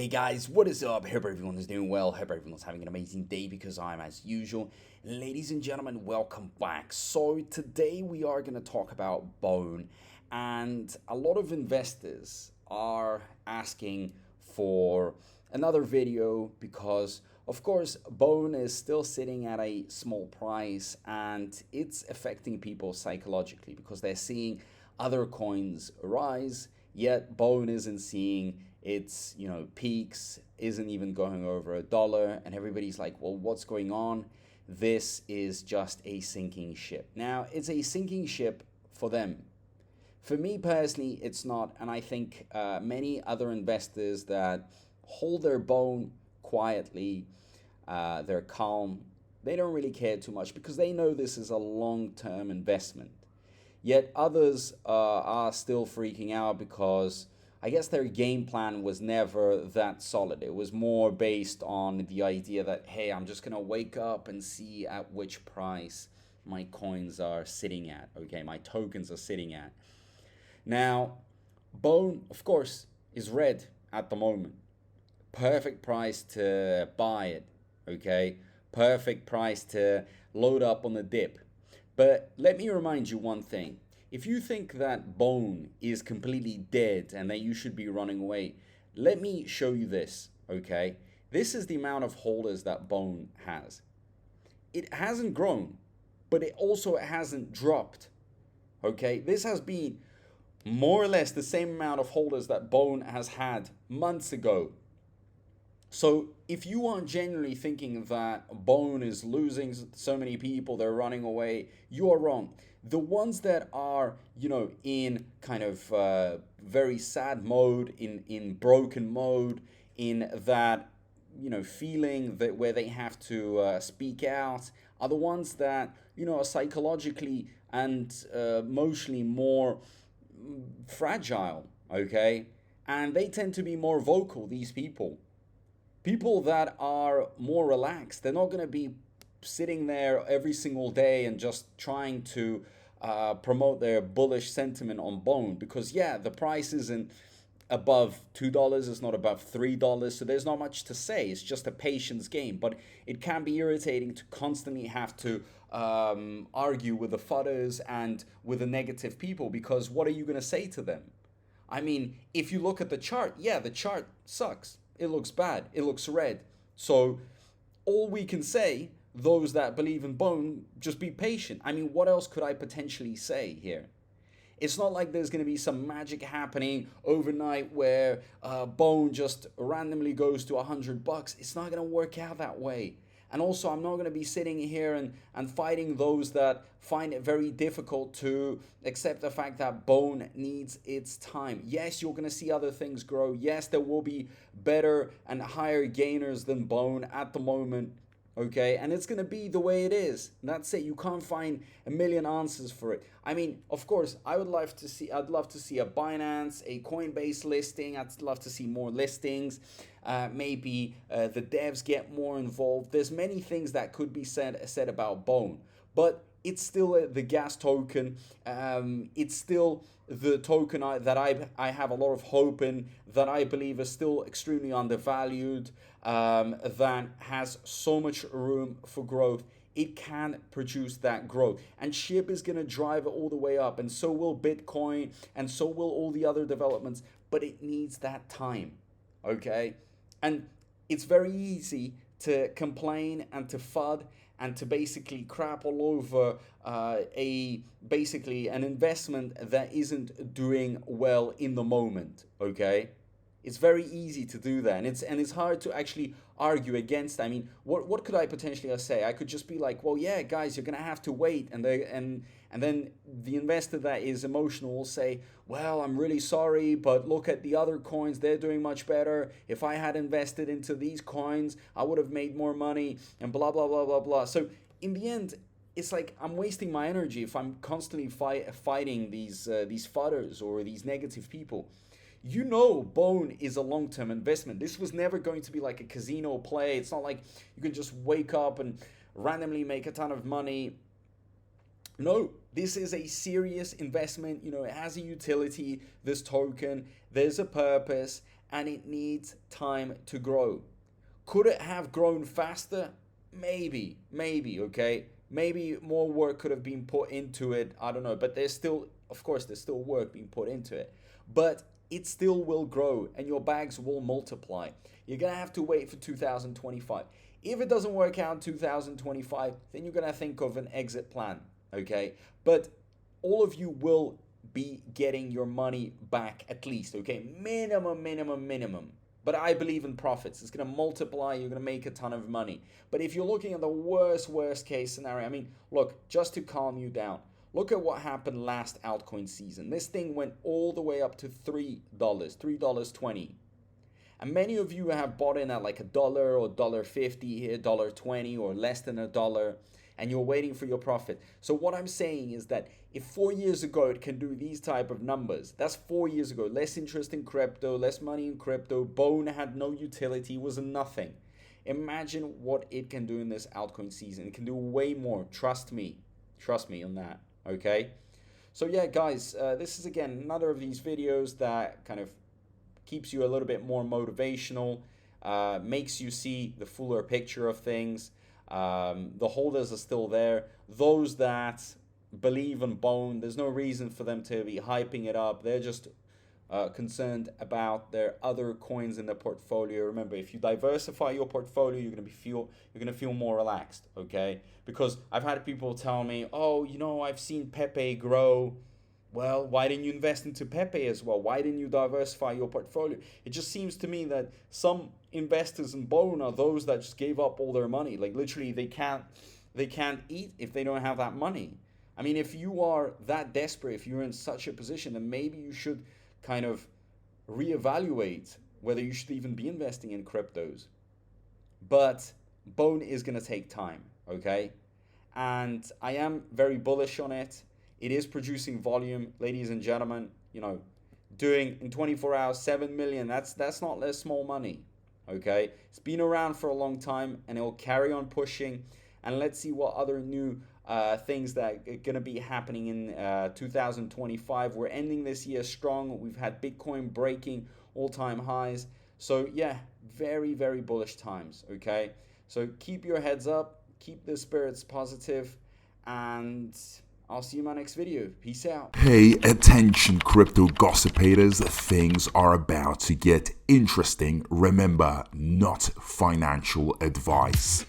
Hey guys, what is up? Hope everyone is doing well. Hope everyone's having an amazing day because I'm as usual. Ladies and gentlemen, welcome back. So today we are going to talk about BONE, and a lot of investors are asking for another video because of course BONE is still sitting at a small price and it's affecting people psychologically because they're seeing other coins rise, yet BONE isn't seeing its peaks, isn't even going over $1, and everybody's like, well, what's going on? This is just a sinking ship. Now it's a sinking ship for them. For me personally, it's not, and I think many other investors that hold their BONE quietly, they're calm, they don't really care too much because they know this is a long-term investment. Yet others are still freaking out because I guess their game plan was never that solid. It was more based on the idea that, hey, I'm just going to wake up and see at which price my coins are sitting at, okay, my tokens are sitting at. Now, BONE, of course, is red at the moment. Perfect price to buy it, okay? Perfect price to load up on the dip. But let me remind you one thing. If you think that BONE is completely dead and that you should be running away, let me show you this, okay? This is the amount of holders that BONE has. It hasn't grown, but it also hasn't dropped, okay? This has been more or less the same amount of holders that BONE has had months ago. So if you are genuinely thinking that BONE is losing so many people, they're running away, you are wrong. The ones that are, in kind of very sad mode, in broken mode, in that, feeling that where they have to speak out, are the ones that, are psychologically and emotionally more fragile, okay? And they tend to be more vocal, these people. People that are more relaxed, they're not going to be sitting there every single day and just trying to promote their bullish sentiment on BONE because, yeah, the price isn't above $2, it's not above $3, so there's not much to say. It's just a patience game, but it can be irritating to constantly have to argue with the fudders and with the negative people because what are you going to say to them? I mean, if you look at the chart, yeah, the chart sucks. It looks bad. It looks red. So all we can say, those that believe in BONE, just be patient. I mean, what else could I potentially say here? It's not like there's going to be some magic happening overnight where BONE just randomly goes to $100. It's not going to work out that way. And also, I'm not going to be sitting here and fighting those that find it very difficult to accept the fact that BONE needs its time. Yes, you're going to see other things grow. Yes, there will be better and higher gainers than BONE at the moment. Okay, and it's going to be the way it is. That's it. You can't find a million answers for it. I mean, of course, I'd love to see a Binance, a Coinbase listing. I'd love to see more listings. Maybe the devs get more involved. There's many things that could be said about BONE, but it's still the gas token. It's still the token that I have a lot of hope in, that I believe is still extremely undervalued, that has so much room for growth. It can produce that growth, and Shib is going to drive it all the way up, and so will Bitcoin, and so will all the other developments, but it needs that time, okay? And it's very easy to complain and to FUD and to basically crap all over basically an investment that isn't doing well in the moment, okay? It's very easy to do that, and it's hard to actually argue against. I mean, what could I potentially say? I could just be like, well, yeah, guys, you're gonna have to wait, and then the investor that is emotional will say, well, I'm really sorry, but look at the other coins, they're doing much better. If I had invested into these coins, I would have made more money, and blah blah blah blah blah. So in the end, it's like I'm wasting my energy if I'm constantly fighting these fudders or these negative people. BONE is a long-term investment. This was never going to be like a casino play. It's not like you can just wake up and randomly make a ton of money. No, this is a serious investment. It has a utility, this token. There's a purpose, and it needs time to grow. Could it have grown faster? Maybe, okay? Maybe more work could have been put into it. I don't know, but there's still work being put into it. But it still will grow and your bags will multiply. You're going to have to wait for 2025. If it doesn't work out in 2025, then you're going to think of an exit plan, okay? But all of you will be getting your money back at least, okay? Minimum. But I believe in profits. It's going to multiply. You're going to make a ton of money. But if you're looking at the worst case scenario, I mean, look, just to calm you down, look at what happened last altcoin season. This thing went all the way up to $3, $3.20. And many of you have bought in at like $1 or $1.50 here, $1.20 or less than $1, and you're waiting for your profit. So what I'm saying is that if 4 years ago it can do these type of numbers, that's 4 years ago. Less interest in crypto, less money in crypto. BONE had no utility, was a nothing. Imagine what it can do in this altcoin season. It can do way more. Trust me on that. Okay. So yeah, guys, this is again another of these videos that kind of keeps you a little bit more motivational, makes you see the fuller picture of things. The holders are still there. Those that believe in BONE, there's no reason for them to be hyping it up. They're just concerned about their other coins in their portfolio. Remember, if you diversify your portfolio, you're gonna feel more relaxed, okay? Because I've had people tell me, oh, you know, I've seen Pepe grow. Well, why didn't you invest into Pepe as well? Why didn't you diversify your portfolio? It just seems to me that some investors in BONE are those that just gave up all their money. Like literally, they can't eat if they don't have that money. I mean, if you are that desperate, if you're in such a position, then maybe you should kind of reevaluate whether you should even be investing in cryptos. But BONE is going to take time, okay? And I am very bullish on it. It is producing volume, ladies and gentlemen. You know, doing in 24 hours 7 million. That's not less small money. Okay, it's been around for a long time, and it will carry on pushing. And let's see what other new things that are going to be happening in 2025. We're ending this year strong. We've had Bitcoin breaking all-time highs. So yeah, very bullish times. Okay, so keep your heads up, keep the spirits positive, and I'll see you in my next video. Peace out. Pay attention, crypto gossipators. Things are about to get interesting. Remember, not financial advice.